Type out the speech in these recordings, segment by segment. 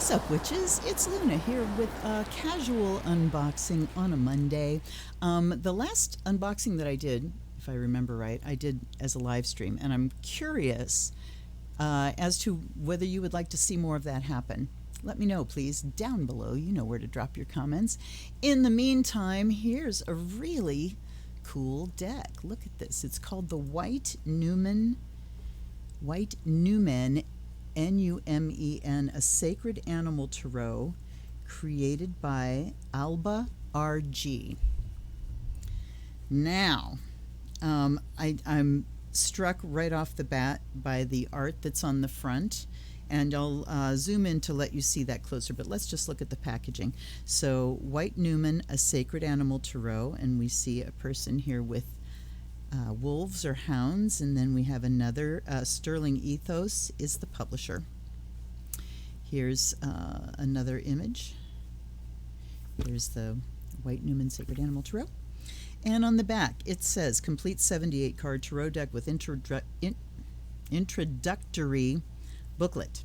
What's up, witches? It's Luna here with a casual unboxing on a Monday. The last unboxing that I did, if I remember right, I did as a live stream, and I'm curious as to whether you would like to see more of that happen. Let me know, please, down below. You know where to drop your comments. In the meantime, here's a really cool deck. Look at this. It's called the White Numen, Numen, a sacred animal tarot created by Alba RG. Now, I'm struck right off the bat by the art that's on the front, and I'll zoom in to let you see that closer, but let's just look at the packaging. So, White Numen, a sacred animal tarot, and we see a person here with wolves or hounds, and then we have another. Sterling Ethos is the publisher. Here's another image. Here's the White Numen Sacred Animal Tarot. And on the back it says, complete 78 card tarot deck with introductory booklet.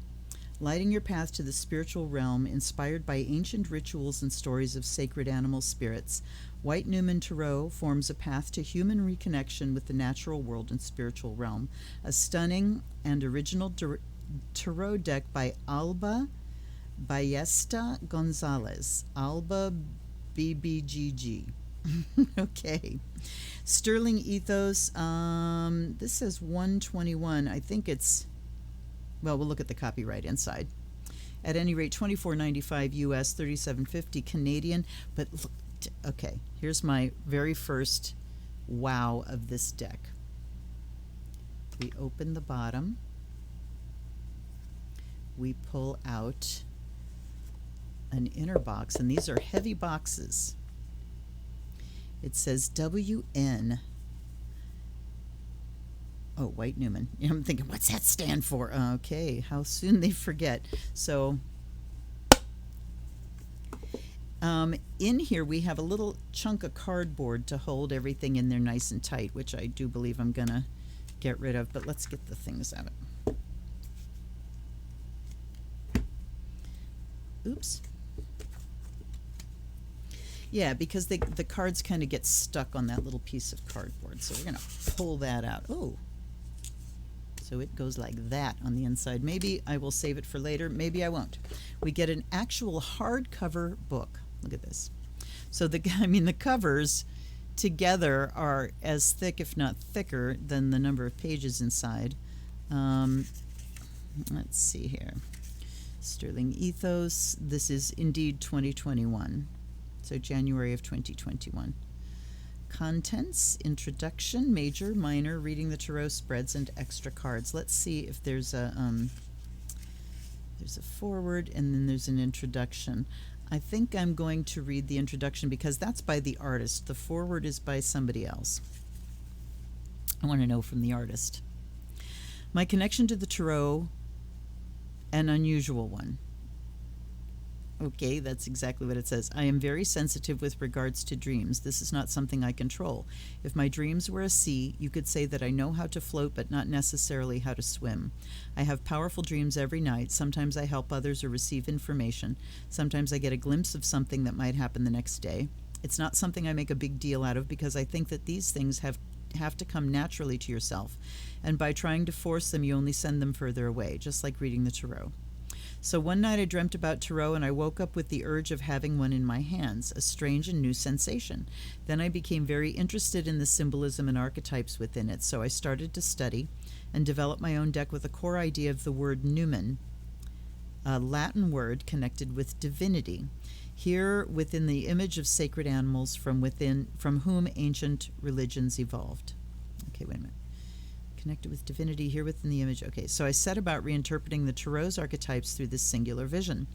Lighting your path to the spiritual realm, inspired by ancient rituals and stories of sacred animal spirits, White Numen Tarot forms a path to human reconnection with the natural world and spiritual realm. A stunning and original tarot deck by Alba Ballesta Gonzalez. Alba BBGG. Okay. Sterling Ethos. This says 121. I think it's... Well, we'll look at the copyright inside. At any rate, $24.95 US, $37.50 Canadian. But look, okay, here's my very first wow of this deck. We open the bottom. We pull out an inner box, and these are heavy boxes. It says WN. Oh, White Numen. I'm thinking, what's that stand for? Okay, how soon they forget. So, in here we have a little chunk of cardboard to hold everything in there nice and tight, which I do believe I'm going to get rid of, but let's get the things out. Oops. Yeah, because the cards kind of get stuck on that little piece of cardboard, so we're going to pull that out. Oh. So it goes like that on the inside. Maybe I will save it for later. Maybe I won't. We get an actual hardcover book. Look at this. So the covers together are as thick, if not thicker, than the number of pages inside. Let's see here. Sterling Ethos. This is indeed 2021. So January of 2021. Contents, introduction, major, minor, reading the tarot spreads, and extra cards. Let's see if there's a foreword and then there's an introduction. I think I'm going to read the introduction because that's by the artist. The foreword is by somebody else. I want to know from the artist. My connection to the tarot, an unusual one. Okay, that's exactly what it says. I am very sensitive with regards to dreams. This is not something I control. If my dreams were a sea, you could say that I know how to float, but not necessarily how to swim. I have powerful dreams every night. Sometimes I help others or receive information. Sometimes I get a glimpse of something that might happen the next day. It's not something I make a big deal out of because I think that these things have to come naturally to yourself. And by trying to force them, you only send them further away, just like reading the tarot. So one night I dreamt about tarot, and I woke up with the urge of having one in my hands, a strange and new sensation. Then I became very interested in the symbolism and archetypes within it, so I started to study and develop my own deck with a core idea of the word numen, a Latin word connected with divinity. Here within the image of sacred animals from whom ancient religions evolved. Okay, wait a minute. Connected with divinity here within the image. Okay, so I set about reinterpreting the tarot's archetypes through this singular vision.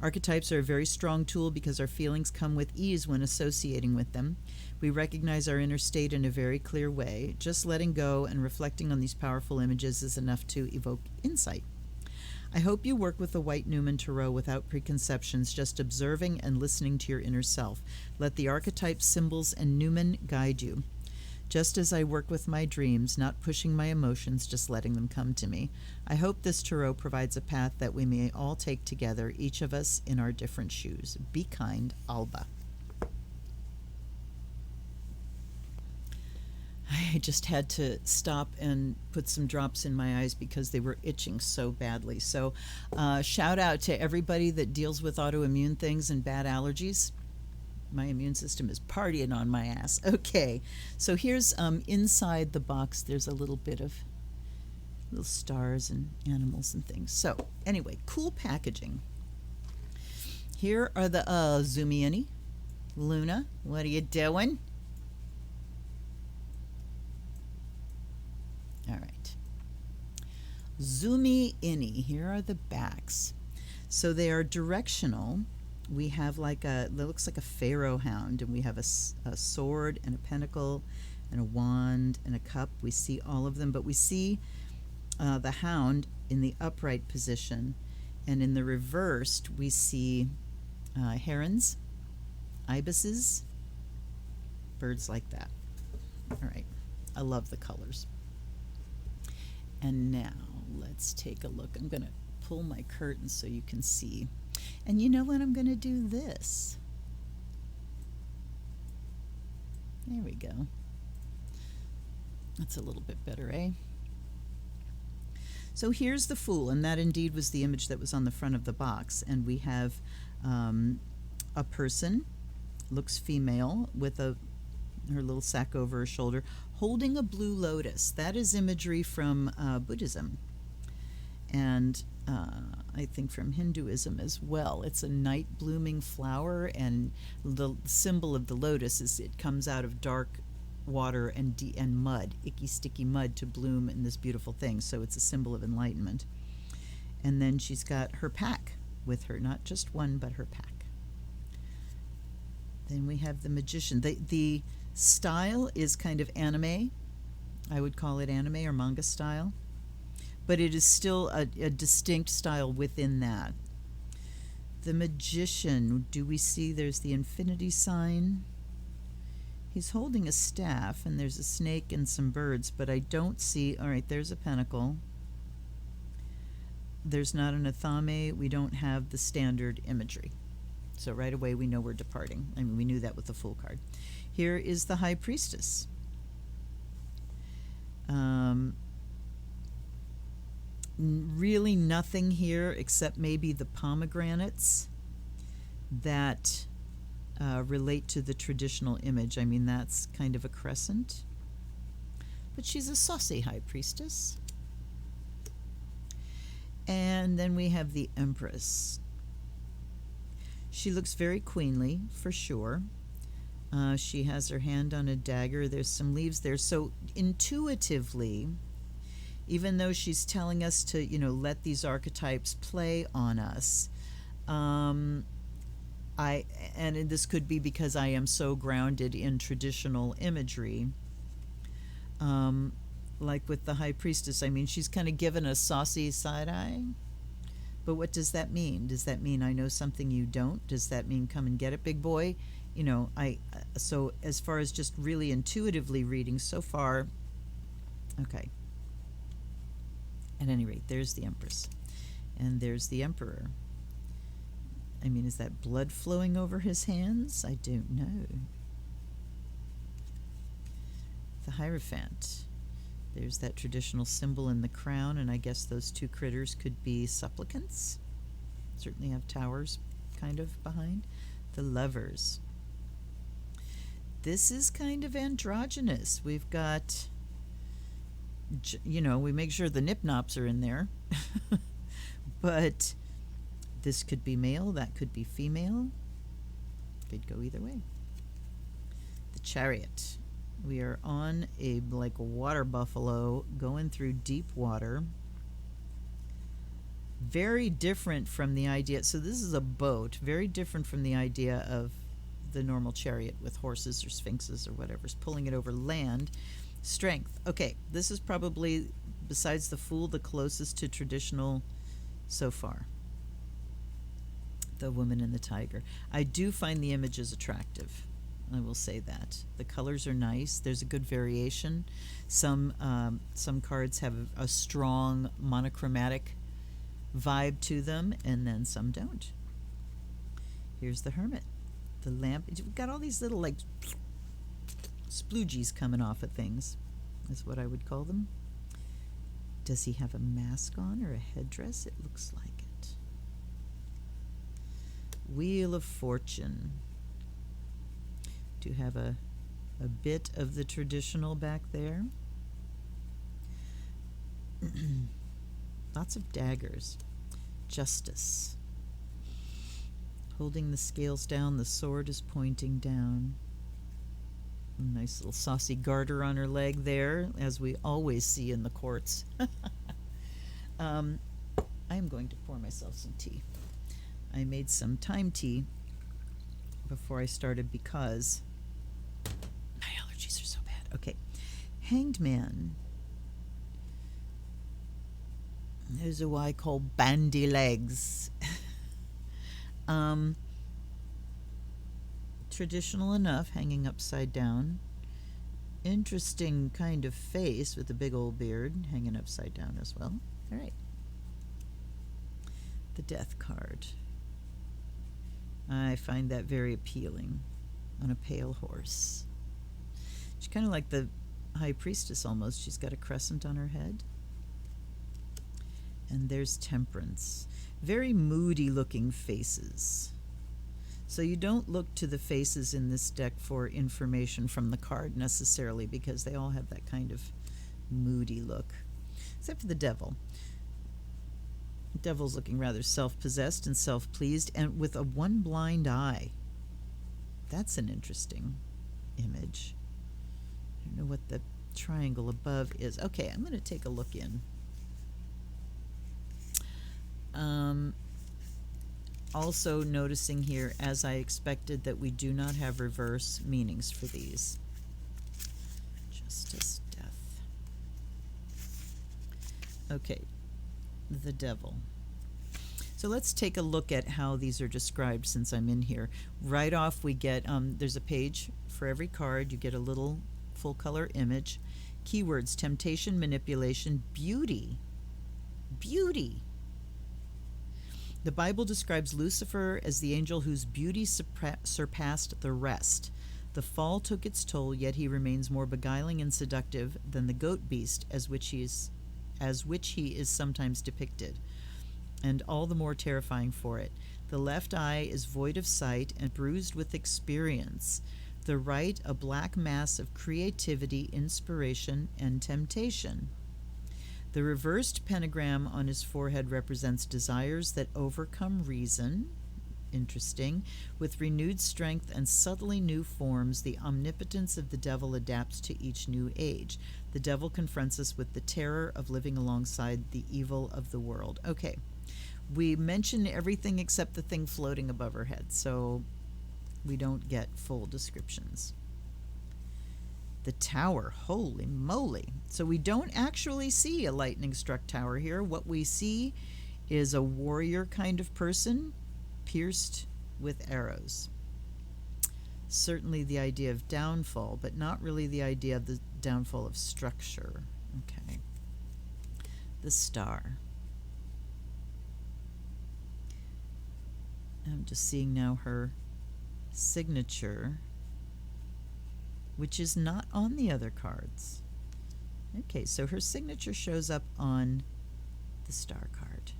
Archetypes are a very strong tool because our feelings come with ease when associating with them. We recognize our inner state in a very clear way. Just letting go and reflecting on these powerful images is enough to evoke insight. I hope you work with the White Numen Tarot without preconceptions, just observing and listening to your inner self. Let the archetypes, symbols, and Numen guide you. just as I work with my dreams, not pushing my emotions, just letting them come to me. I hope this tarot provides a path that we may all take together, each of us in our different shoes. Be kind, Alba. I just had to stop and put some drops in my eyes because they were itching so badly. So shout out to everybody that deals with autoimmune things and bad allergies. My immune system is partying on my ass. Okay, so here's inside the box. There's a little bit of little stars and animals and things. So anyway, cool packaging. Here are the Zoomiani. Luna, what are you doing? All right. Zoomy Inni. Here are the backs. So they are directional. We have like it looks like a pharaoh hound, and we have a sword and a pentacle and a wand and a cup. We see all of them, but we see the hound in the upright position, and in the reversed we see herons, ibises, birds like that. All right. I love the colors. And now let's take a look. I'm going to pull my curtains so you can see. And you know what? I'm going to do this. There we go. That's a little bit better, eh? So here's the Fool, and that indeed was the image that was on the front of the box. And we have a person, looks female, with her little sack over her shoulder, holding a blue lotus. That is imagery from Buddhism, and I think from Hinduism as well. It's a night blooming flower, and the symbol of the lotus is it comes out of dark water and mud, icky sticky mud, to bloom in this beautiful thing. So it's a symbol of enlightenment. And then she's got her pack with her, not just one, but her pack. Then we have the Magician. The style is kind of anime. I would call it anime or manga style, but it is still a distinct style within that. The Magician, do we see there's the infinity sign? He's holding a staff, and there's a snake and some birds, but I don't see, all right, there's a pentacle. There's not an athame. We don't have the standard imagery. So right away we know we're departing. I mean, we knew that with the Fool card. Here is the High Priestess. Really nothing here except maybe the pomegranates that relate to the traditional image. I mean, that's kind of a crescent. But she's a saucy High Priestess. And then we have the Empress. She looks very queenly, for sure. She has her hand on a dagger. There's some leaves there. So intuitively, even though she's telling us to, let these archetypes play on us, and this could be because I am so grounded in traditional imagery, like with the High Priestess. I mean, she's kind of given a saucy side eye. But what does that mean? Does that mean I know something you don't? Does that mean come and get it, big boy? So as far as just really intuitively reading so far, okay. At any rate, there's the Empress. And there's the Emperor. I mean, is that blood flowing over his hands? I don't know. The Hierophant. There's that traditional symbol in the crown, and I guess those two critters could be supplicants. Certainly have towers kind of behind. The Lovers. This is kind of androgynous. We've got, we make sure the nip-nops are in there. But this could be male, that could be female. Could go either way. The Chariot. We are on a water buffalo going through deep water. Very different from the idea. So this is a boat. Very different from the idea of the normal chariot with horses or sphinxes or whatever's pulling it over land. Strength. Okay, this is probably, besides the Fool, the closest to traditional so far. The Woman and the Tiger. I do find the images attractive. I will say that. The colors are nice. There's a good variation. Some cards have a strong monochromatic vibe to them, and then some don't. Here's the Hermit. The lamp. We've got all these little, like, sploogies coming off of things, is what I would call them. Does he have a mask on or a headdress? It looks like it. Wheel of Fortune. Do have a bit of the traditional back there. Lots of daggers. Justice. Holding the scales down, the sword is pointing down. A nice little saucy garter on her leg there, as we always see in the courts. I am going to pour myself some tea. I made some thyme tea before I started because my allergies are so bad. Okay. Hanged Man. There's a Y called Bandy Legs. Traditional enough, hanging upside down. Interesting kind of face with a big old beard, hanging upside down as well. All right. The Death card. I find that very appealing on a pale horse. She's kind of like the High Priestess almost. She's got a crescent on her head. And there's Temperance. Very moody looking faces. So you don't look to the faces in this deck for information from the card necessarily, because they all have that kind of moody look. Except for the Devil. The Devil's looking rather self-possessed and self-pleased, and with a one blind eye. That's an interesting image. I don't know what the triangle above is. Okay, I'm going to take a look in. Also noticing here, as I expected, that we do not have reverse meanings for these. Justice, Death. Okay, the Devil. So let's take a look at how these are described since I'm in here. Right off we get, there's a page for every card. You get a little full color image. Keywords: temptation, manipulation, beauty. Beauty. The Bible describes Lucifer as the angel whose beauty surpassed the rest. The fall took its toll, yet he remains more beguiling and seductive than the goat beast as which he is sometimes depicted, and all the more terrifying for it. The left eye is void of sight and bruised with experience. The right, a black mass of creativity, inspiration, and temptation. The reversed pentagram on his forehead represents desires that overcome reason. Interesting. With renewed strength and subtly new forms, the omnipotence of the devil adapts to each new age. The devil confronts us with the terror of living alongside the evil of the world. Okay, we mention everything except the thing floating above her head, so we don't get full descriptions. The Tower, holy moly. So we don't actually see a lightning-struck tower here. What we see is a warrior kind of person pierced with arrows. Certainly the idea of downfall, but not really the idea of the downfall of structure. Okay. The Star. I'm just seeing now her signature, which is not on the other cards. Okay, so her signature shows up on the Star card.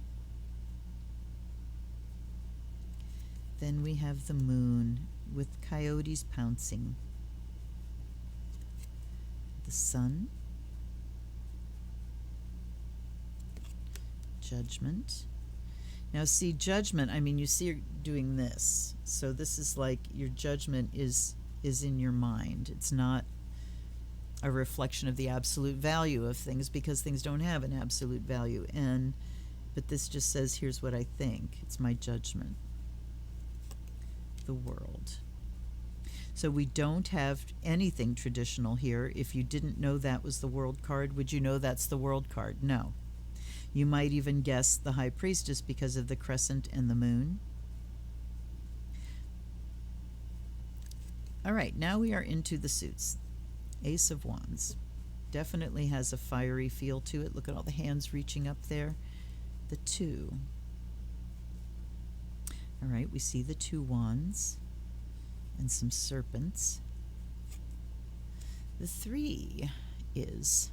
Then we have the Moon with coyotes pouncing. The Sun. Judgment. Now see, Judgment, I mean, you see her doing this. So this is like your judgment is in your mind. It's not a reflection of the absolute value of things, because things don't have an absolute value. But this just says, here's what I think. It's my judgment. The World. So we don't have anything traditional here. If you didn't know that was the World card, would you know that's the World card? No. You might even guess the High Priestess because of the crescent and the moon. All right, now we are into the suits. Ace of Wands. Definitely has a fiery feel to it. Look at all the hands reaching up there. The 2. All right, we see the 2 wands and some serpents. The 3 is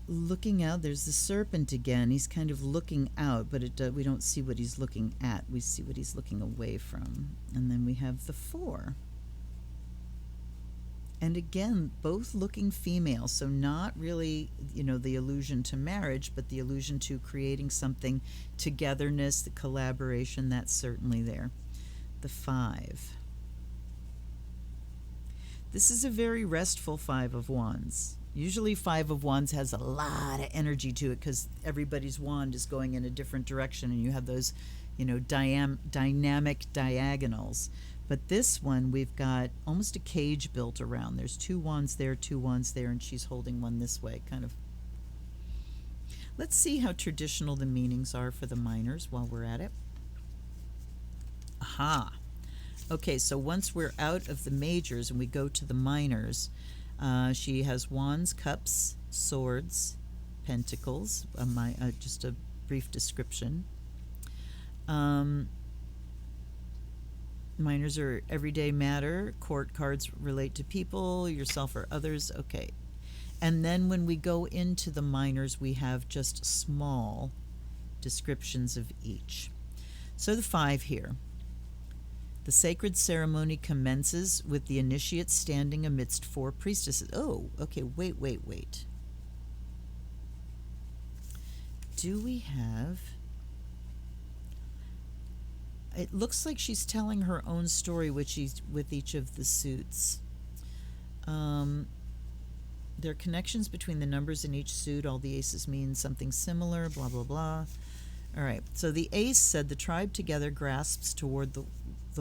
looking out. There's the serpent again. He's kind of looking out, but we don't see what he's looking at. We see what he's looking away from. And then we have the 4. And again, both looking female, so not really, the allusion to marriage, but the allusion to creating something, togetherness, the collaboration, that's certainly there. The 5. This is a very restful 5 of Wands. Usually 5 of Wands has a lot of energy to it because everybody's wand is going in a different direction, and you have those, dynamic diagonals. But this one, we've got almost a cage built around. There's 2 wands there, 2 wands there, and she's holding one this way, kind of. Let's see how traditional the meanings are for the minors while we're at it. Aha. Okay, so once we're out of the majors and we go to the minors, she has wands, cups, swords, pentacles, just a brief description. Minors are everyday matter. Court cards relate to people, yourself or others. Okay. And then when we go into the minors, we have just small descriptions of each. So the 5 here. The sacred ceremony commences with the initiate standing amidst 4 priestesses. Oh, okay, wait. Do we have... It looks like she's telling her own story with each of the suits. There are connections between the numbers in each suit. All the aces mean something similar, blah, blah, blah. All right, so the ace said the tribe together grasps toward the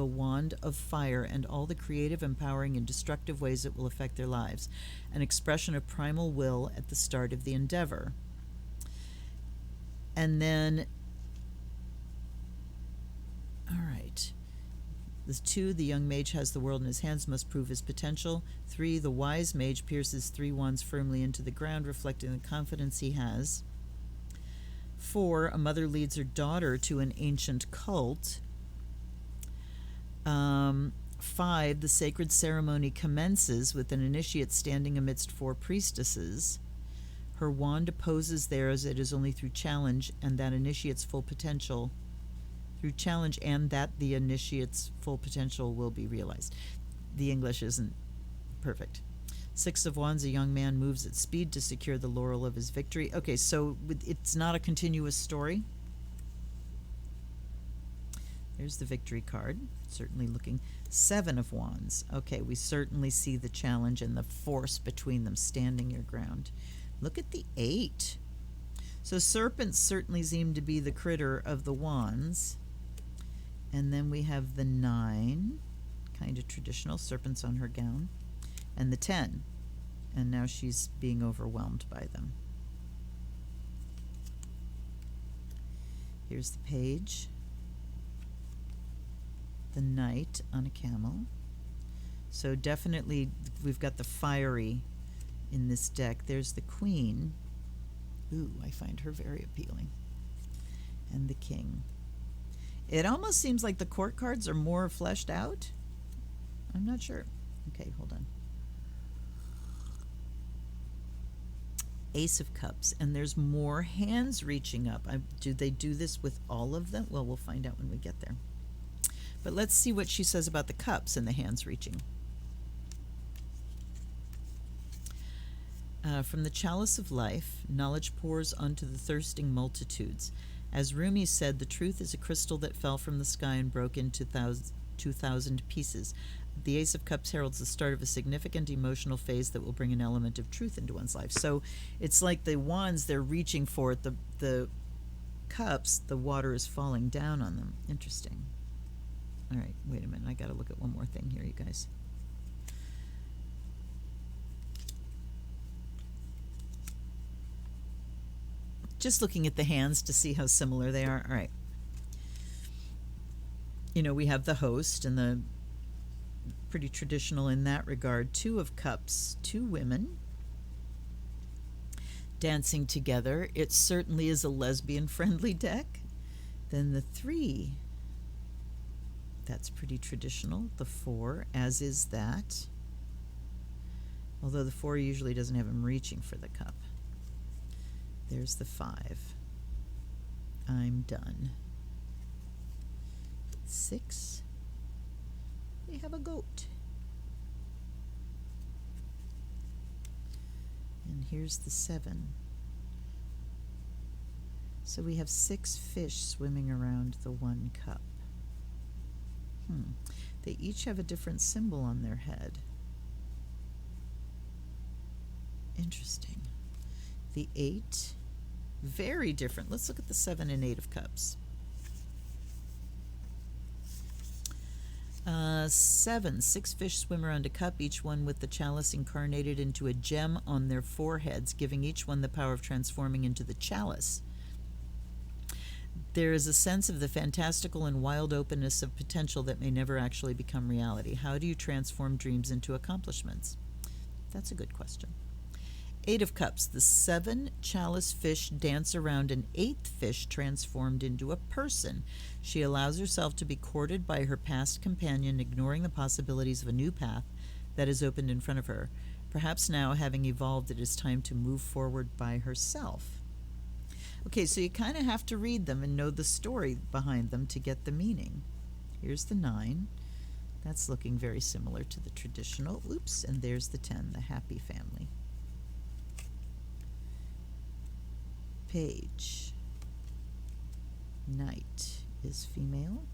wand of fire and all the creative, empowering, and destructive ways it will affect their lives. An expression of primal will at the start of the endeavor. And then... All right. The 2, the young mage has the world in his hands, must prove his potential. 3, the wise mage pierces 3 wands firmly into the ground, reflecting the confidence he has. 4, a mother leads her daughter to an ancient cult. 5, the sacred ceremony commences with an initiate standing amidst 4 priestesses. Her wand opposes theirs. It is only through challenge and that initiate's full potential full potential will be realized. The English isn't perfect. 6 of Wands, a young man moves at speed to secure the laurel of his victory. Okay, so it's not a continuous story. There's the victory card, certainly looking. 7 of Wands. Okay, we certainly see the challenge and the force between them, standing your ground. Look at the 8. So serpents certainly seem to be the critter of the wands. And then we have the 9, kind of traditional, serpents on her gown. And the 10, and now she's being overwhelmed by them. Here's the page. The knight on a camel. So definitely we've got the fiery in this deck. There's the queen. Ooh, I find her very appealing. And the king. It almost seems like the court cards are more fleshed out. I'm not sure. Okay, hold on. Ace of Cups, and there's more hands reaching up. Do they do this with all of them? Well, we'll find out when we get there. But let's see what she says about the cups and the hands reaching. From the chalice of life, knowledge pours onto the thirsting multitudes. As Rumi said, the truth is a crystal that fell from the sky and broke into 2,000 pieces. The Ace of Cups heralds the start of a significant emotional phase that will bring an element of truth into one's life. So it's like the wands, they're reaching for it. The cups, the water is falling down on them. Interesting. All right, wait a minute. I got to look at one more thing here, you guys. Just looking at the hands to see how similar they are. All right. you know, we have the host, and the pretty traditional in that regard. Two of Cups, two women dancing together. It certainly is a lesbian-friendly deck. Then the three, that's pretty traditional. The four, as is that. Although the four usually doesn't have him reaching for the cup. There's the five. I'm done. Six. We have a goat. And here's the seven. So we have 6 fish swimming around the one cup. They each have a different symbol on their head. Interesting. The 8, very different. Let's look at the 7 and 8 of Cups. 7, 6 fish swim around a cup, each one with the chalice incarnated into a gem on their foreheads, giving each one the power of transforming into the chalice. There is a sense of the fantastical and wild openness of potential that may never actually become reality. How do you transform dreams into accomplishments? That's a good question. 8 of Cups. The 7 chalice fish dance around an 8th fish transformed into a person. She allows herself to be courted by her past companion, ignoring the possibilities of a new path that is opened in front of her. Perhaps now, having evolved, it is time to move forward by herself. Okay, so you kind of have to read them and know the story behind them to get the meaning. Here's the 9. That's looking very similar to the traditional. Oops, and there's the 10, the happy family. Page. Knight is female.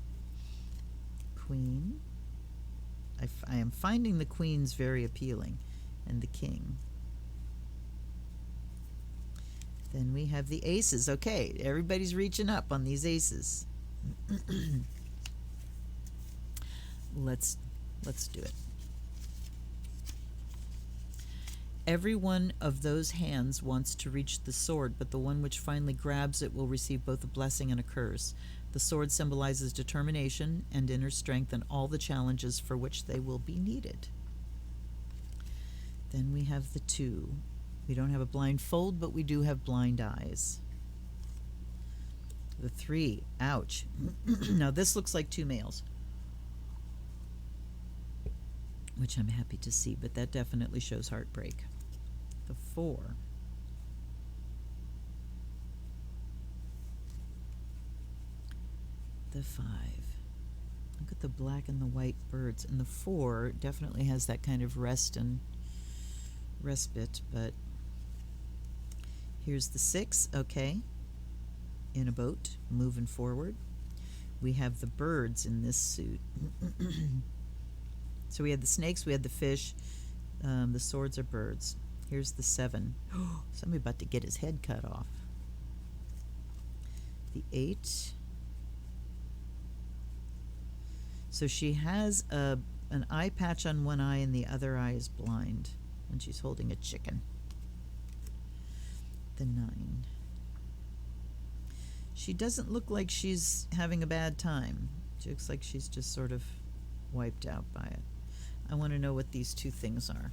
Queen. I am finding the queens very appealing, and the king. Then we have the aces. Okay, everybody's reaching up on these aces. Let's do it. Every one of those hands wants to reach the sword, but the one which finally grabs it will receive both a blessing and a curse. The sword symbolizes determination and inner strength and all the challenges for which they will be needed. Then we have the 2. We don't have a blindfold, but we do have blind eyes. The 3. Ouch. Now this looks like 2 males, which I'm happy to see, but that definitely shows heartbreak. The 4. The 5. Look at the black and the white birds. And the 4 definitely has that kind of rest and respite, but here's the 6. Okay. In a boat, moving forward. We have the birds in this suit. So we had the snakes, we had the fish, the swords are birds. Here's the 7. Somebody about to get his head cut off. The 8. So she has an eye patch on one eye and the other eye is blind, and she's holding a chicken. The 9. She doesn't look like she's having a bad time. She looks like she's just sort of wiped out by it. I want to know what these 2 things are.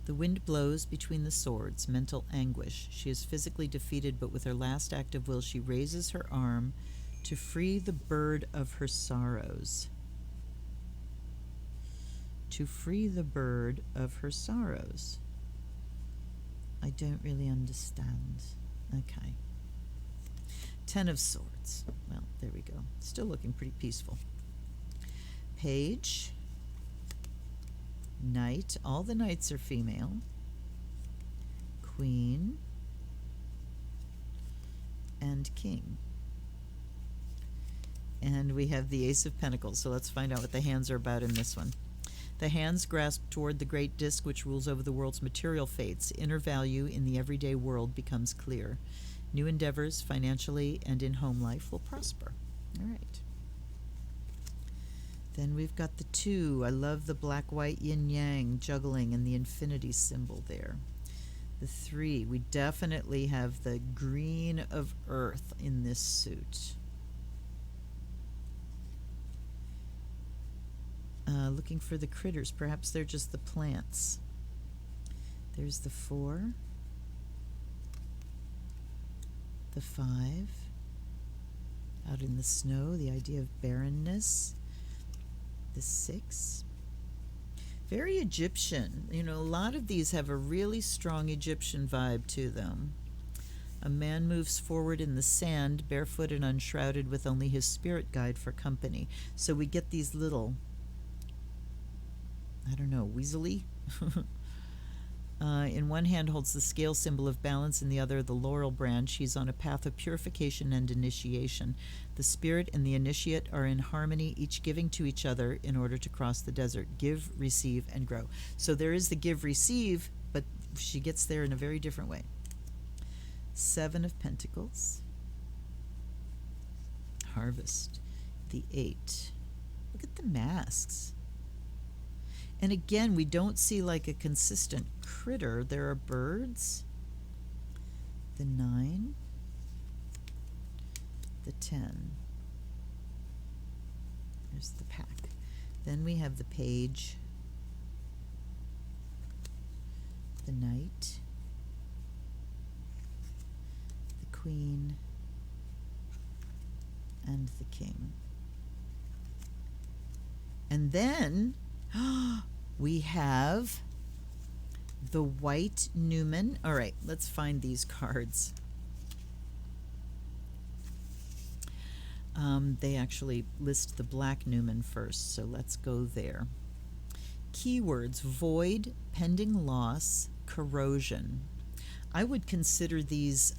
The wind blows between the swords, mental anguish. She is physically defeated, but with her last act of will, she raises her arm to free the bird of her sorrows. To free the bird of her sorrows. I don't really understand. Okay. 10 of Swords. Well, there we go. Still looking pretty peaceful. Page. Knight. All the knights are female. Queen. And King. And we have the Ace of Pentacles. So let's find out what the hands are about in this one. The hands grasp toward the great disk which rules over the world's material fates. Inner value in the everyday world becomes clear. New endeavors, financially and in home life, will prosper. All right. Then we've got the 2. I love the black-white yin-yang juggling and the infinity symbol there. The 3, we definitely have the green of earth in this suit. Looking for the critters. Perhaps they're just the plants. There's the 4. The 5. Out in the snow, the idea of barrenness. The 6. Very Egyptian. You know, a lot of these have a really strong Egyptian vibe to them. A man moves forward in the sand, barefoot and unshrouded, with only his spirit guide for company. So we get these little, I don't know, weaselly? In one hand holds the scale symbol of balance, in the other the laurel branch. He's on a path of purification and initiation. The spirit and the initiate are in harmony, each giving to each other in order to cross the desert. Give, receive, and grow. So there is the give-receive, but she gets there in a very different way. 7 of Pentacles. Harvest. The 8. Look at the masks. And again, we don't see like a consistent critter. There are birds. The 9. The 10. There's the pack. Then we have the page. The knight. The queen. And the king. And then we have the white Numen. All right, let's find these cards. They actually list the black Numen first, so let's go there. Keywords: void, pending loss, corrosion. I would consider these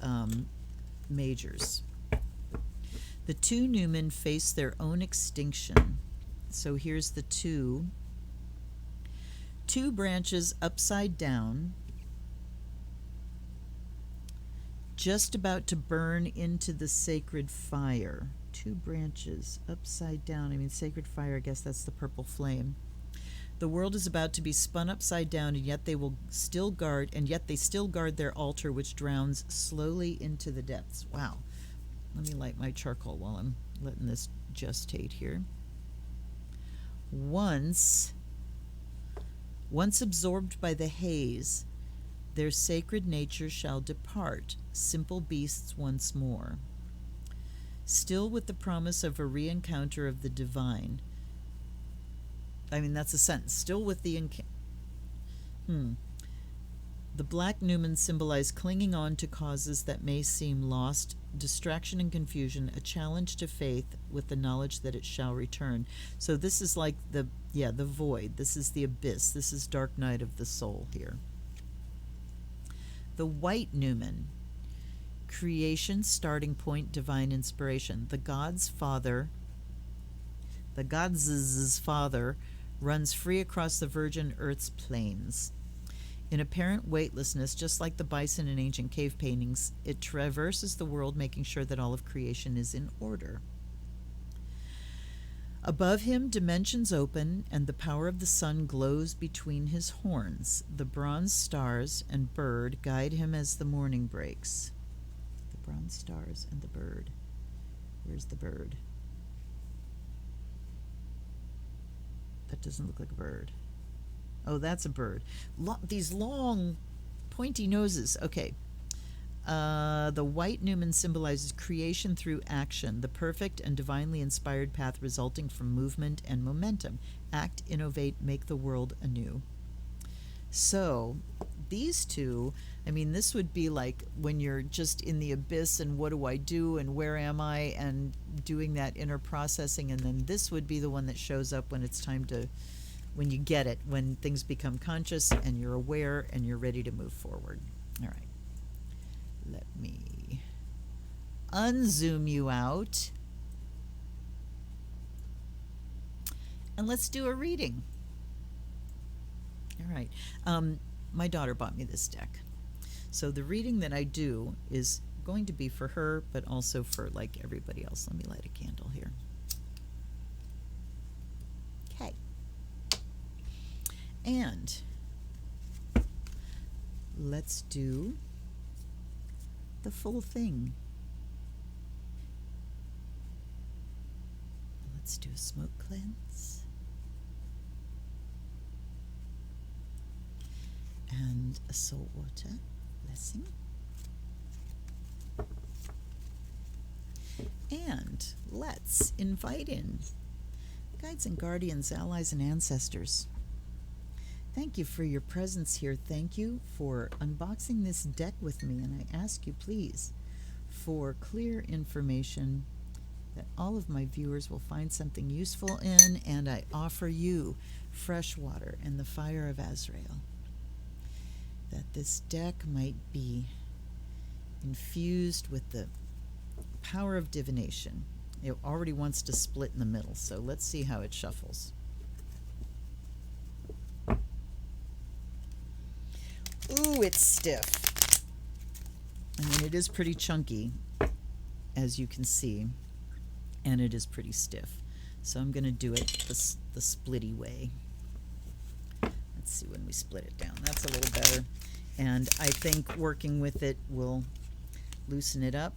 majors. The 2 Numen face their own extinction. So here's the 2. 2 branches upside down, just about to burn into the sacred fire. 2 branches upside down. I mean, sacred fire, I guess that's the purple flame. The world is about to be spun upside down, and yet they still guard their altar, which drowns slowly into the depths. Wow. Let me light my charcoal while I'm letting this gestate here. Once absorbed by the haze, their sacred nature shall depart, simple beasts once more. Still with the promise of a re-encounter of the divine. I mean, that's a sentence. Still with the The black Numen symbolize clinging on to causes that may seem lost, distraction and confusion, a challenge to faith with the knowledge that it shall return. So this is like the void. This is the abyss. This is dark night of the soul here. The white Numen, creation, starting point, divine inspiration. The God's father runs free across the virgin earth's plains. In apparent weightlessness, just like the bison in ancient cave paintings, it traverses the world, making sure that all of creation is in order. Above him, dimensions open, and the power of the sun glows between his horns. The bronze stars and bird guide him as the morning breaks. The bronze stars and the bird. Where's the bird? That doesn't look like a bird. Oh, that's a bird. These long, pointy noses. Okay. The white Numen symbolizes creation through action, the perfect and divinely inspired path resulting from movement and momentum. Act, innovate, make the world anew. So, these two, I mean, this would be like when you're just in the abyss and what do I do and where am I and doing that inner processing, and then this would be the one that shows up when it's time to, when you get it, when things become conscious and you're aware and you're ready to move forward. All right. Let me unzoom you out. And let's do a reading. All right. My daughter bought me this deck. So the reading that I do is going to be for her, but also for like everybody else. Let me light a candle here. And let's do the full thing. Let's do a smoke cleanse. And a salt water blessing. And let's invite in guides and guardians, allies and ancestors. Thank you for your presence here. Thank you for unboxing this deck with me. And I ask you, please, for clear information that all of my viewers will find something useful in. And I offer you fresh water and the fire of Azrael, that this deck might be infused with the power of divination. It already wants to split in the middle, so let's see how it shuffles. Ooh, it's stiff. I mean, it is pretty chunky, as you can see, and it is pretty stiff. So I'm going to do it the splitty way. Let's see when we split it down. That's a little better. And I think working with it will loosen it up.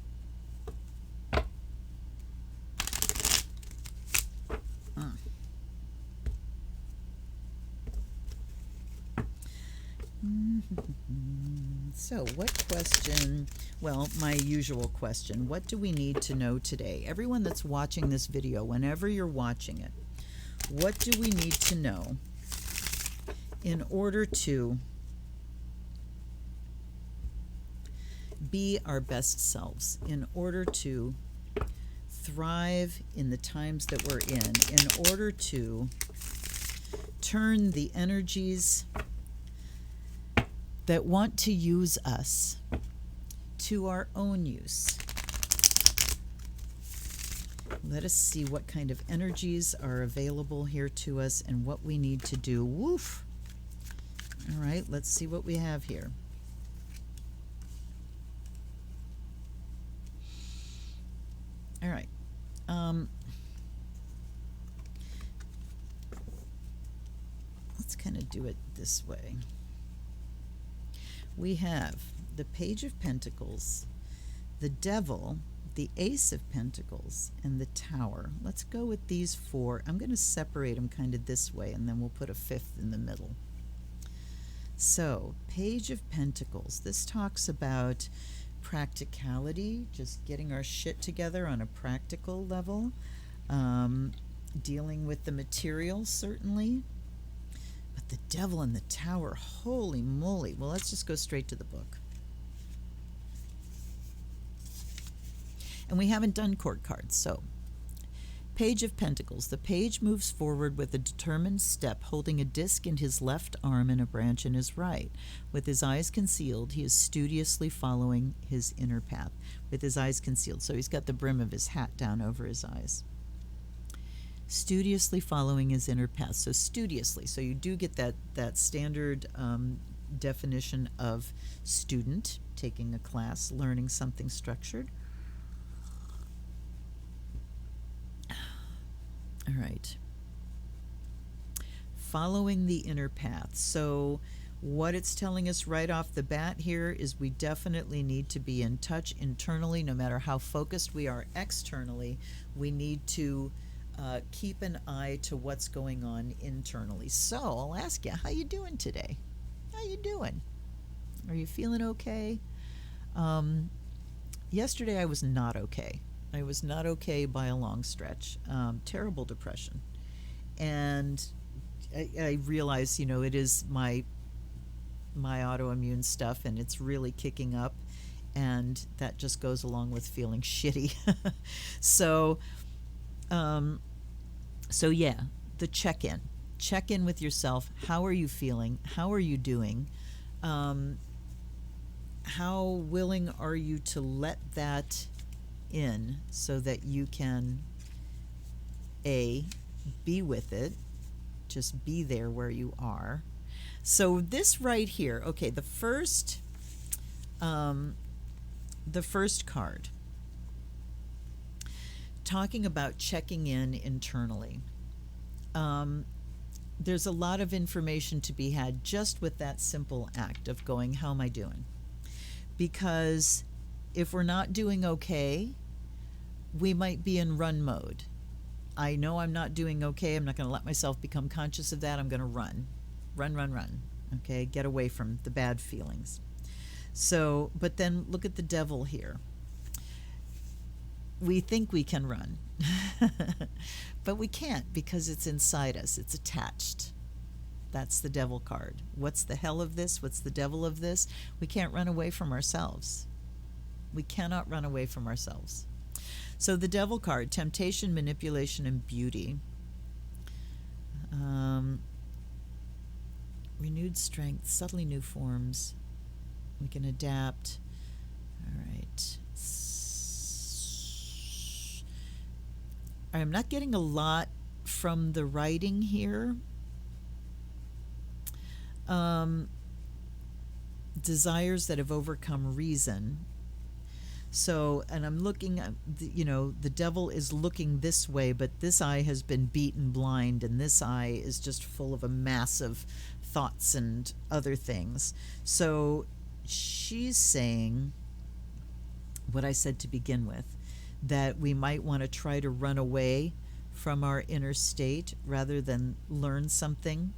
So what question? Well, my usual question. What do we need to know today? Everyone that's watching this video, whenever you're watching it, what do we need to know in order to be our best selves, in order to thrive in the times that we're in order to turn the energies that want to use us to our own use? Let us see what kind of energies are available here to us and what we need to do. Woof! All right, let's see what we have here. All right. Let's kind of do it this way. We have the Page of Pentacles, the Devil, the Ace of Pentacles, and the Tower. Let's go with these four. I'm going to separate them kind of this way, and then we'll put a fifth in the middle. So, Page of Pentacles. This talks about practicality, just getting our shit together on a practical level, dealing with the material, certainly. But the Devil and the Tower, holy moly. Well, let's just go straight to the book. And we haven't done court cards, so. Page of Pentacles. The page moves forward with a determined step, holding a disc in his left arm and a branch in his right. With his eyes concealed, he is studiously following his inner path. With his eyes concealed, so he's got the brim of his hat down over his eyes. Studiously following his inner path. So studiously. So you do get that standard definition of student, taking a class, learning something structured. All right. Following the inner path. So what it's telling us right off the bat here is we definitely need to be in touch internally. No matter how focused we are externally, we need to keep an eye to what's going on internally. So I'll ask you, how you doing today? How you doing? Are you feeling okay? Yesterday I was not okay. I was not okay by a long stretch. Terrible depression. And I realize, you know, it is my autoimmune stuff, and it's really kicking up, and that just goes along with feeling shitty. So yeah, the check-in. Check in with yourself. How are you feeling? How are you doing? How willing are you to let that in so that you can be with it, just be there where you are. So this right here, okay, the first card, talking about checking in internally. there's a lot of information to be had just with that simple act of going, how am I doing? Because if we're not doing okay, we might be in run mode. I know I'm not doing okay. I'm not going to let myself become conscious of that. I'm going to run. Okay, get away from the bad feelings. So, but then look at the devil here. We think we can run, but we can't because it's inside us. It's attached. That's the devil card. What's the hell of this? What's the devil of this? We can't run away from ourselves. We cannot run away from ourselves. So the devil card, temptation, manipulation, and beauty. Renewed strength, subtly new forms. We can adapt. All right. I'm not getting a lot from the writing here. Desires that have overcome reason. So, and I'm looking at, the devil is looking this way, but this eye has been beaten blind, and this eye is just full of a mass of thoughts and other things. So she's saying what I said to begin with, that we might want to try to run away from our inner state rather than learn something.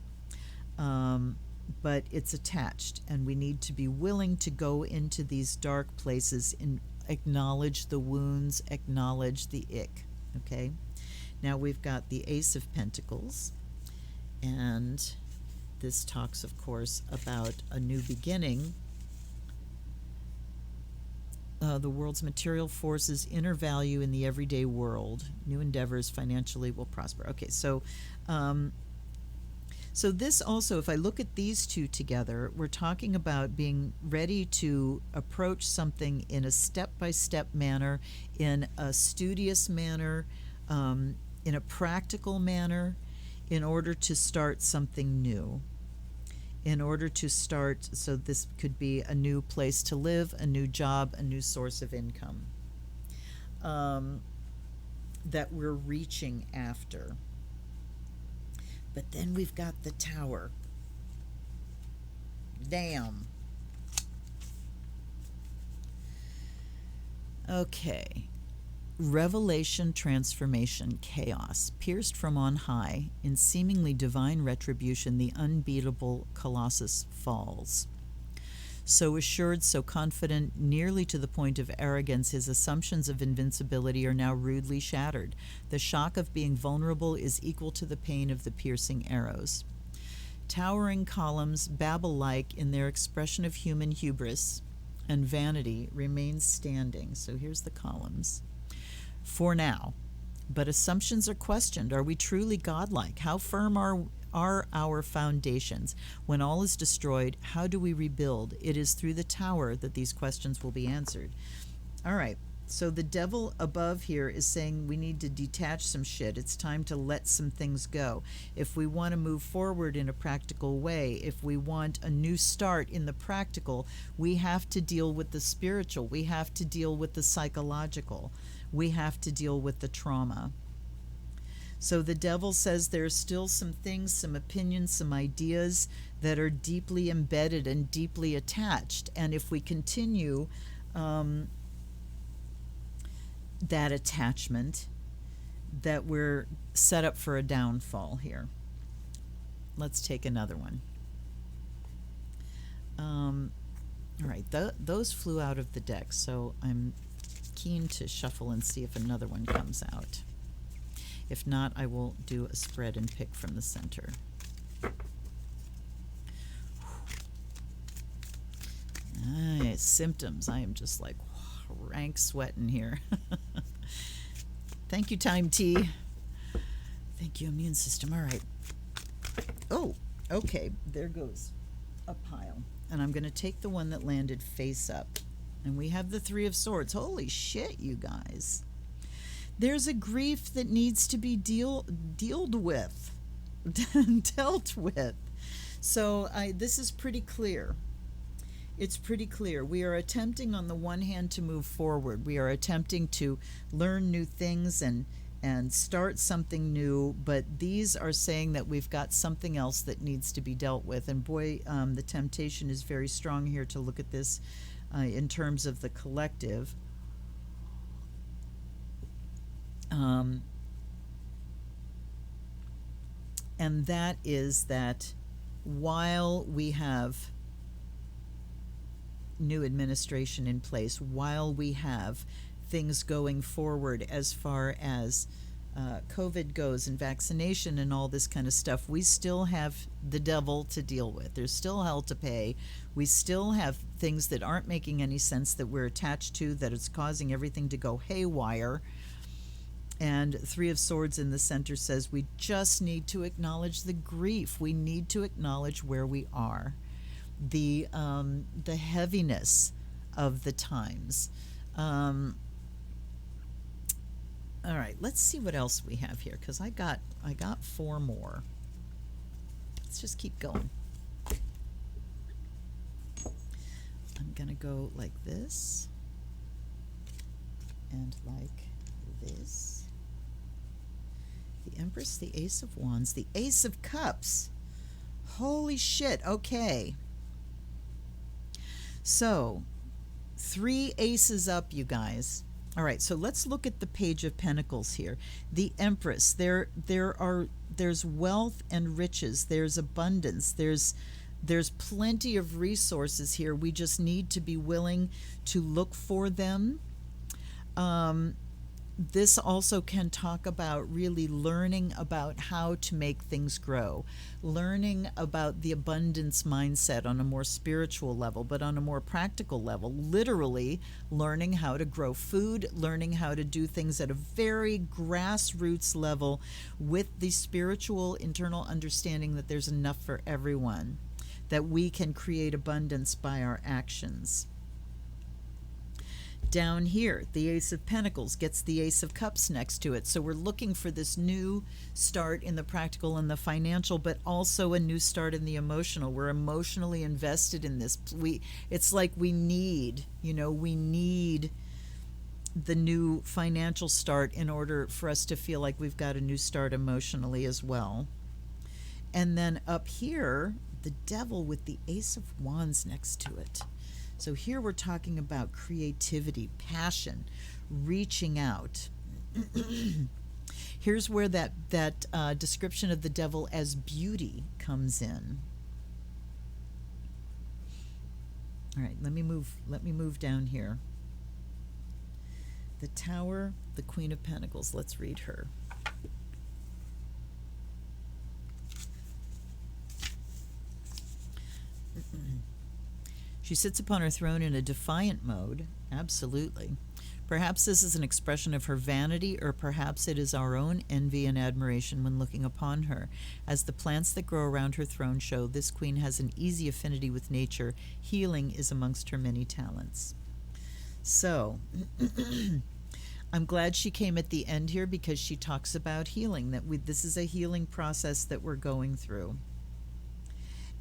But it's attached, and we need to be willing to go into these dark places and acknowledge the wounds, acknowledge the ick. Okay, now we've got the Ace of Pentacles, and this talks, of course, about a new beginning. The world's material forces, inner value in the everyday world, new endeavors financially will prosper. Okay, so so this also, if I look at these two together, we're talking about being ready to approach something in a step-by-step manner, in a studious manner, in a practical manner, in order to start something new. In order to start, so this could be a new place to live, a new job, a new source of income that we're reaching after. But then we've got the Tower. Damn. Okay. Revelation, transformation, chaos. Pierced from on high, in seemingly divine retribution, the unbeatable Colossus falls. So assured, so confident, nearly to the point of arrogance, his assumptions of invincibility are now rudely shattered. The shock of being vulnerable is equal to the pain of the piercing arrows. Towering columns, Babel-like in their expression of human hubris and vanity, remain standing. So here's the columns. For now. But assumptions are questioned. Are we truly godlike? How firm are our foundations? When all is destroyed, how do we rebuild? It is through the Tower that these questions will be answered. All right, so the devil above here is saying we need to detach some shit. It's time to let some things go. If we want to move forward in a practical way, if we want a new start in the practical, we have to deal with the spiritual. We have to deal with the psychological. We have to deal with the trauma. So the devil says there's still some things, some opinions, some ideas that are deeply embedded and deeply attached. And if we continue that attachment, that we're set up for a downfall here. Let's take another one. All right, those flew out of the deck, so I'm keen to shuffle and see if another one comes out. If not, I will do a spread and pick from the center. Symptoms. I am just like rank sweating here. Thank you, Time T. Thank you, immune system. All right. Oh, okay. There goes a pile. And I'm going to take the one that landed face up. And we have the Three of Swords. Holy shit, you guys. There's a grief that needs to be dealt with. So this is pretty clear. It's pretty clear. We are attempting on the one hand to move forward. We are attempting to learn new things and and start something new, but these are saying that we've got something else that needs to be dealt with. And boy, the temptation is very strong here to look at this in terms of the collective. And that is that while we have new administration in place, while we have things going forward as far as COVID goes and vaccination and all this kind of stuff, we still have the devil to deal with. There's still hell to pay. We still have things that aren't making any sense that we're attached to, that it's causing everything to go haywire. And Three of Swords in the center says we just need to acknowledge the grief. We need to acknowledge where we are, the heaviness of the times. All right, let's see what else we have here, because I got 4 more. Let's just keep going. I'm gonna go like this and like this. The Empress, the Ace of Wands, the Ace of Cups. Holy shit, okay. So, 3 aces up, you guys. All right, so let's look at the Page of Pentacles here. The Empress, there's wealth and riches, there's abundance, there's plenty of resources here. We just need to be willing to look for them. This also can talk about really learning about how to make things grow, learning about the abundance mindset on a more spiritual level, but on a more practical level, literally learning how to grow food, learning how to do things at a very grassroots level with the spiritual internal understanding that there's enough for everyone, that we can create abundance by our actions. Down here, the Ace of Pentacles gets the Ace of Cups next to it. So we're looking for this new start in the practical and the financial, but also a new start in the emotional. We're emotionally invested in this. It's like we need the new financial start in order for us to feel like we've got a new start emotionally as well. And then up here, the Devil with the Ace of Wands next to it. So here we're talking about creativity, passion, reaching out. Here's where that description of the devil as beauty comes in. All right, let me move down here. The Tower, the Queen of Pentacles. Let's read her. She sits upon her throne in a defiant mode, absolutely. Perhaps this is an expression of her vanity, or perhaps it is our own envy and admiration when looking upon her. As the plants that grow around her throne show, this queen has an easy affinity with nature. Healing is amongst her many talents. So, I'm glad she came at the end here, because she talks about healing, that this is a healing process that we're going through.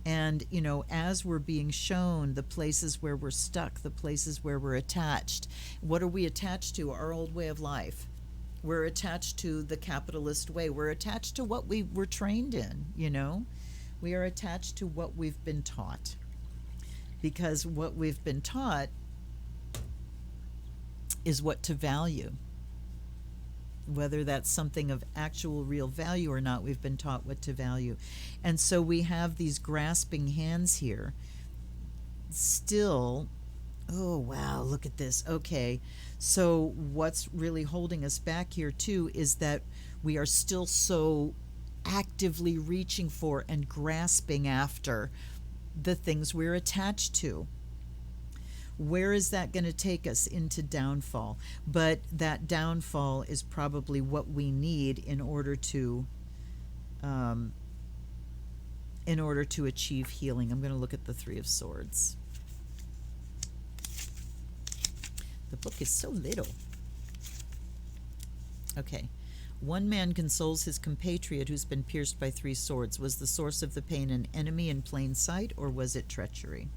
And, as we're being shown the places where we're stuck, the places where we're attached, what are we attached to? Our old way of life. We're attached to the capitalist way. We're attached to what we were trained in, We are attached to what we've been taught. Because what we've been taught is what to value. Whether that's something of actual real value or not, we've been taught what to value. And so we have these grasping hands here. Still, oh wow, look at this. Okay, so what's really holding us back here too is that we are still so actively reaching for and grasping after the things we're attached to. Where is that going to take us? Into downfall. But that downfall is probably what we need in order to achieve healing. I'm going to look at the Three of Swords. The book is so little. Okay. One man consoles his compatriot who's been pierced by 3 swords. Was the source of the pain an enemy in plain sight, or was it treachery?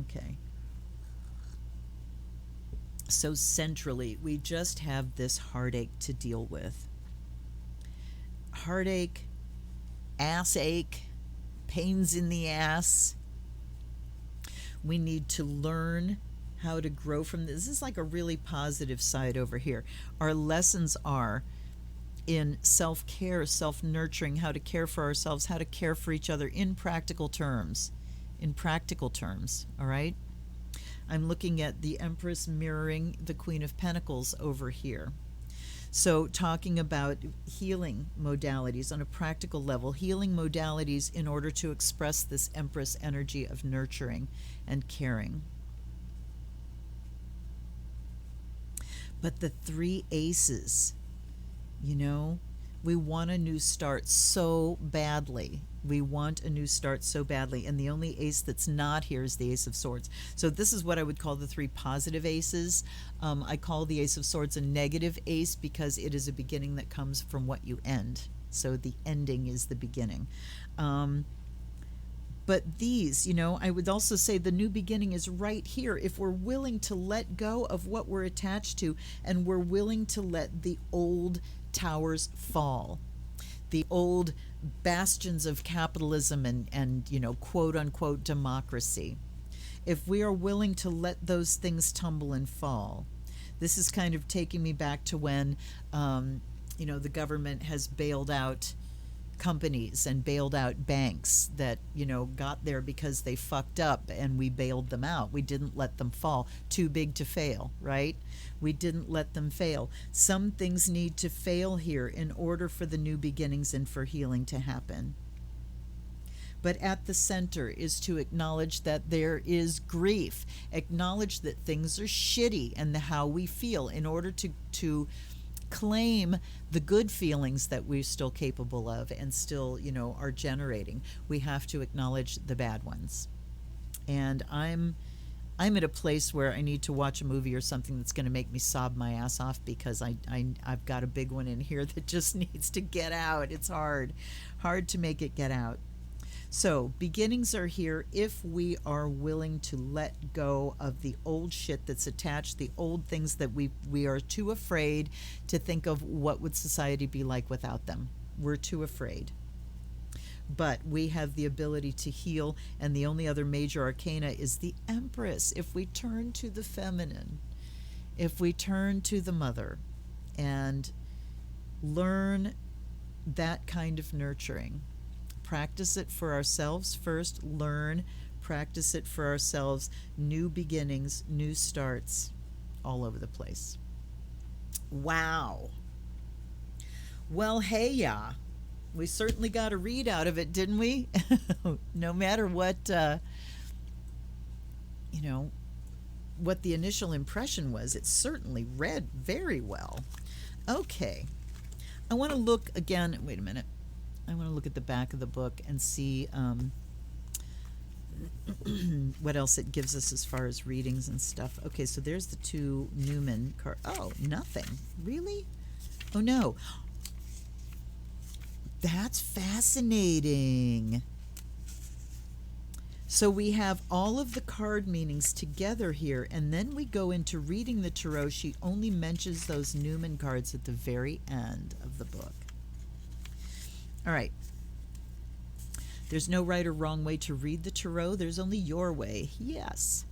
Okay. So centrally, we just have this heartache to deal with. Heartache, ass ache, pains in the ass. We need to learn how to grow from this. This is like a really positive side over here. Our lessons are in self-care, self-nurturing, how to care for ourselves, how to care for each other in practical terms. In practical terms, all right? I'm looking at the Empress mirroring the Queen of Pentacles over here. So talking about healing modalities on a practical level, healing modalities in order to express this Empress energy of nurturing and caring. But the 3 aces, you know, we want a new start so badly. We want a new start so badly. And the only ace that's not here is the Ace of Swords. So this is what I would call the 3 positive aces. I call the Ace of Swords a negative ace because it is a beginning that comes from what you end. So the ending is the beginning. But these, you know, I would also say the new beginning is right here. If we're willing to let go of what we're attached to and we're willing to let the old towers fall, the old bastions of capitalism and you know, quote unquote democracy. If we are willing to let those things tumble and fall, this is kind of taking me back to when, you know, the government has bailed out companies and bailed out banks that, you know, got there because they fucked up and we bailed them out. We didn't let them fall. Too big to fail, right? We didn't let them fail. Some things need to fail here in order for the new beginnings and for healing to happen. But at the center is to acknowledge that there is grief. Acknowledge that things are shitty and how we feel in order to claim the good feelings that we're still capable of and still, you know, are generating. We have to acknowledge the bad ones. And I'm at a place where I need to watch a movie or something that's going to make me sob my ass off because I've got a big one in here that just needs to get out. It's hard to make it get out. So beginnings are here if we are willing to let go of the old shit that's attached, the old things that we are too afraid to think of what would society be like without them. We're too afraid. But we have the ability to heal, and the only other major arcana is the Empress. If we turn to the feminine, if we turn to the mother and learn that kind of nurturing, practice it for ourselves first, learn, practice it for ourselves, new beginnings, new starts, all over the place. Wow. Well, hey, ya. We certainly got a read out of it, didn't we? No matter what, you know, what the initial impression was, it certainly read very well. Okay. I want to look again. Wait a minute. I want to look at the back of the book and see what else it gives us as far as readings and stuff. Okay, so there's the 2 Numen cards. Oh, nothing. Really? Oh, no. That's fascinating. So we have all of the card meanings together here, and then we go into reading the tarot. She only mentions those Numen cards at the very end of the book. All right. There's no right or wrong way to read the tarot. There's only your way. Yes.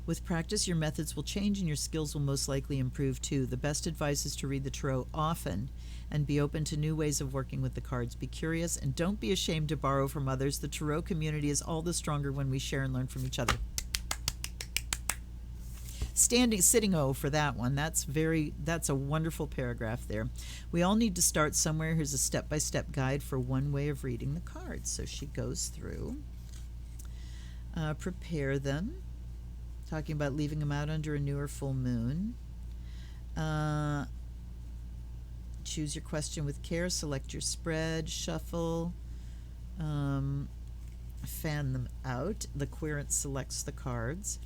With practice, your methods will change and your skills will most likely improve too. The best advice is to read the tarot often and be open to new ways of working with the cards. Be curious and don't be ashamed to borrow from others. The tarot community is all the stronger when we share and learn from each other. Sitting O for that one. That's a wonderful paragraph there. We all need to start somewhere. Here's a step-by-step guide for one way of reading the cards. So she goes through, prepare them, talking about leaving them out under a new or full moon. Choose your question with care, select your spread, shuffle, fan them out. The querent selects the cards.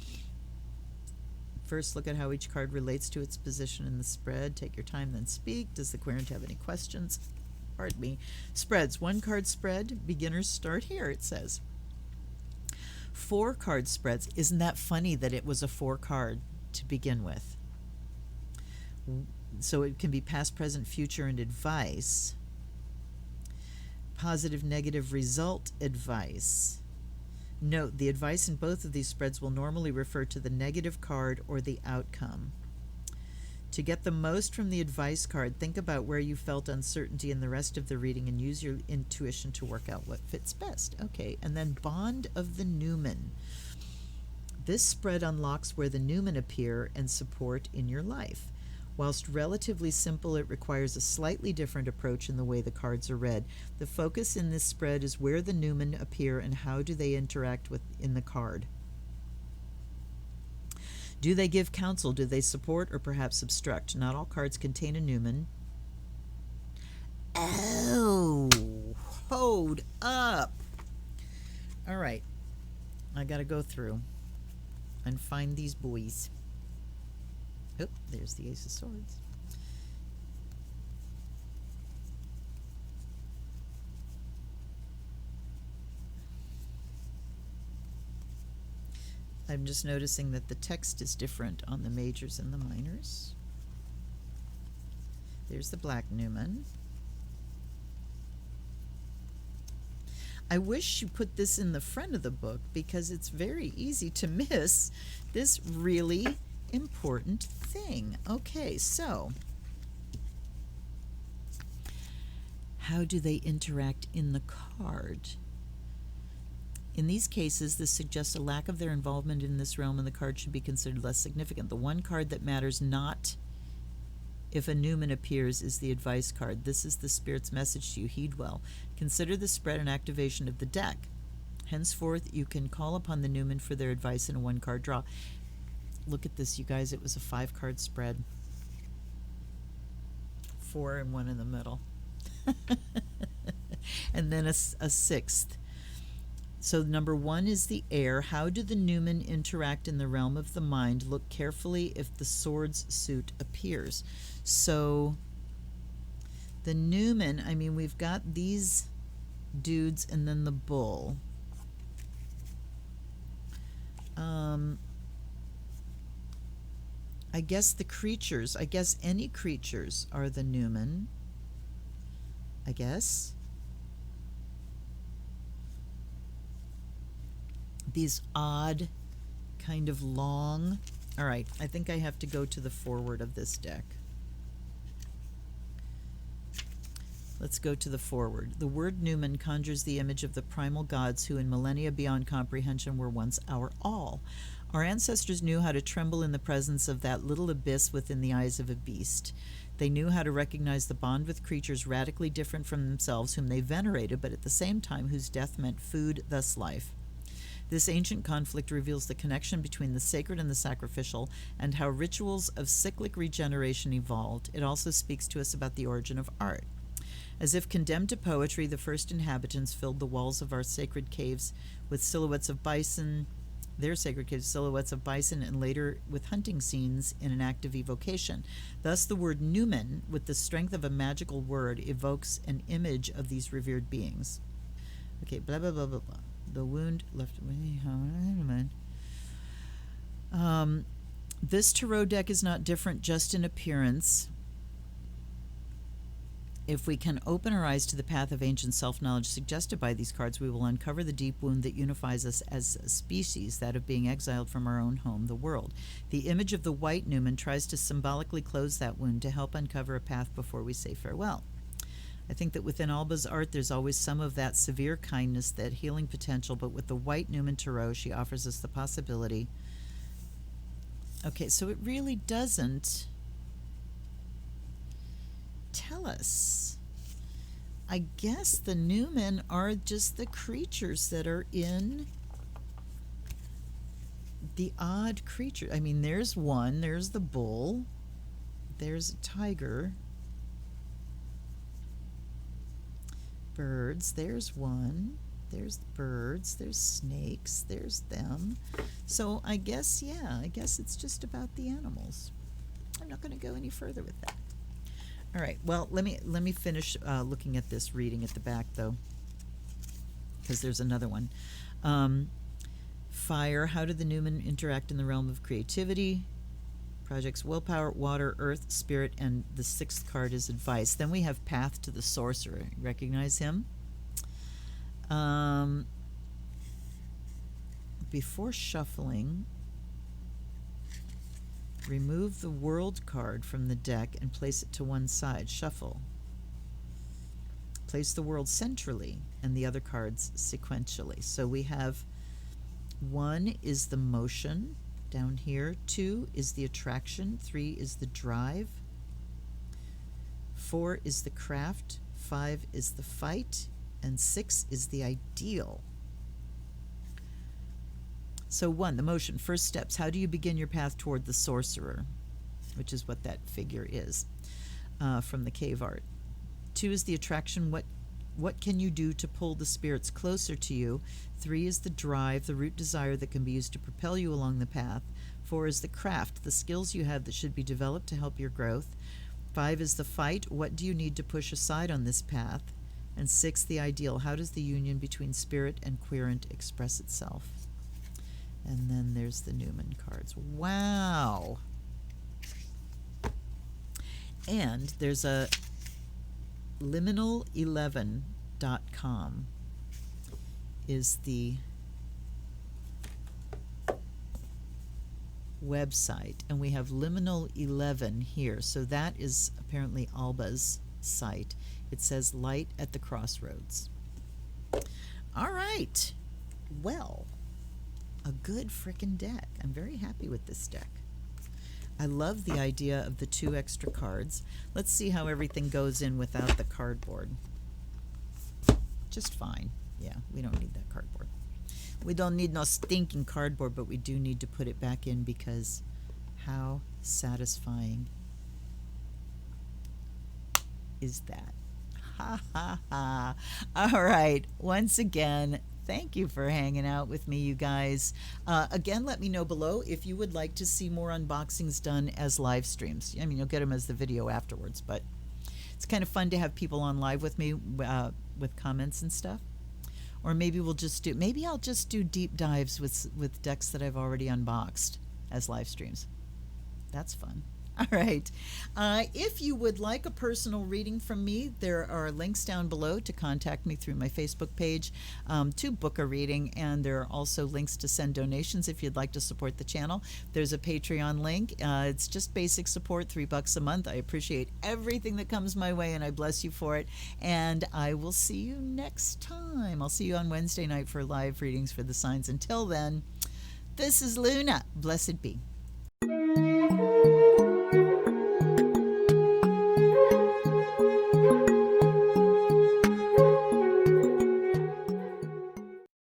First, look at how each card relates to its position in the spread. Take your time, then speak. Does the querent have any questions? Pardon me. Spreads. 1 card spread. Beginners start here, it says. 4 card spreads. Isn't that funny that it was a 4 card to begin with? So it can be past, present, future, and advice. Positive, negative result advice. Note, the advice in both of these spreads will normally refer to the negative card or the outcome. To get the most from the advice card, think about where you felt uncertainty in the rest of the reading and use your intuition to work out what fits best. Okay, and then Bond of the Numen. This spread unlocks where the Numen appear and support in your life. Whilst relatively simple, it requires a slightly different approach in the way the cards are read. The focus in this spread is where the Numen appear and how do they interact in the card. Do they give counsel? Do they support or perhaps obstruct? Not all cards contain a Numen. Oh, hold up. All right, I got to go through and find these boys. Oh, there's the Ace of Swords. I'm just noticing that the text is different on the majors and the minors. There's the Black Numen. I wish you put this in the front of the book because it's very easy to miss this really important thing. Okay, so how do they interact in the card? In these cases, this suggests a lack of their involvement in this realm, and the card should be considered less significant. The one card that matters not if a Numen appears is the advice card. This is the Spirit's message to you. Heed well. Consider the spread and activation of the deck. Henceforth, you can call upon the Numen for their advice in a one-card draw. Look at this, you guys. It was a 5-card spread. 4 and 1 in the middle. And then a 6th. So number 1 is the air. How do the Numen interact in the realm of the mind? Look carefully if the Swords suit appears. So the Numen, I mean, we've got these dudes and then the bull. I guess the creatures, I guess any creatures are the Numen. I guess. These odd, kind of long. All right, I think I have to go to the forward of this deck. Let's go to the forward. The word Numen conjures the image of the primal gods who in millennia beyond comprehension were once our all. Our ancestors knew how to tremble in the presence of that little abyss within the eyes of a beast. They knew how to recognize the bond with creatures radically different from themselves, whom they venerated, but at the same time whose death meant food, thus life. This ancient conflict reveals the connection between the sacred and the sacrificial and how rituals of cyclic regeneration evolved. It also speaks to us about the origin of art. As if condemned to poetry, the first inhabitants filled the walls of our sacred caves with silhouettes of bison, their sacred caves, silhouettes of bison, and later with hunting scenes in an act of evocation. Thus the word Numen, with the strength of a magical word, evokes an image of these revered beings. Okay, blah, blah, blah, blah, blah. The wound left. This tarot deck is not different just in appearance. If we can open our eyes to the path of ancient self-knowledge suggested by these cards, we will uncover the deep wound that unifies us as a species, that of being exiled from our own home, the world. The image of the white Numen tries to symbolically close that wound to help uncover a path before we say farewell. I think that within Alba's art, there's always some of that severe kindness, that healing potential, but with the white Numen Tarot, she offers us the possibility. Okay, so it really doesn't tell us. I guess the Numen are just the creatures that are in the odd creature. I mean, there's one, there's the bull, there's a tiger. Birds, there's one, there's the birds, there's snakes, there's them. So I guess, yeah, I guess it's just about the animals. I'm not going to go any further with that. All right, well, let me finish looking at this reading at the back, though, because there's another one. Fire, how do the Numen interact in the realm of creativity? projects, willpower, water, earth, spirit, and the 6th card is advice. Then we have path to the sorcerer. Recognize him? Before shuffling, remove the world card from the deck and place it to one side. Shuffle. Place the world centrally and the other cards sequentially. So we have 1 is the motion down here, 2 is the attraction, 3 is the drive, 4 is the craft, 5 is the fight, and 6 is the ideal. So 1, the motion, first steps. How do you begin your path toward the sorcerer, which is what that figure is from the cave art. 2 is the attraction. What can you do to pull the spirits closer to you? 3 is the drive, the root desire that can be used to propel you along the path. 4 is the craft, the skills you have that should be developed to help your growth. 5 is the fight. What do you need to push aside on this path? And 6, the ideal. How does the union between spirit and querent express itself? And then there's the Numen cards. Wow. And there's a liminal11.com is the website, and we have liminal 11 here. So that is apparently Alba's site. It says light at the crossroads. All right. Well, a good frickin' deck. I'm very happy with this deck. I love the idea of the 2 extra cards. Let's see how everything goes in without the cardboard. Just fine. Yeah, we don't need that cardboard. We don't need no stinking cardboard, but we do need to put it back in because how satisfying is that? Ha ha ha. All right. Once again, thank you for hanging out with me, you guys. Again, let me know below if you would like to see more unboxings done as live streams. I mean, you'll get them as the video afterwards, but it's kind of fun to have people on live with me with comments and stuff. Or maybe we'll just do, maybe I'll just do deep dives with decks that I've already unboxed as live streams. That's fun. All right. If you would like a personal reading from me, there are links down below to contact me through my Facebook page, to book a reading, and there are also links to send donations if you'd like to support the channel. There's a Patreon link. It's just basic support, $3 a month. I appreciate everything that comes my way, and I bless you for it. And I will see you next time. I'll see you on Wednesday night for live readings for the signs. Until then, this is Luna. Blessed be.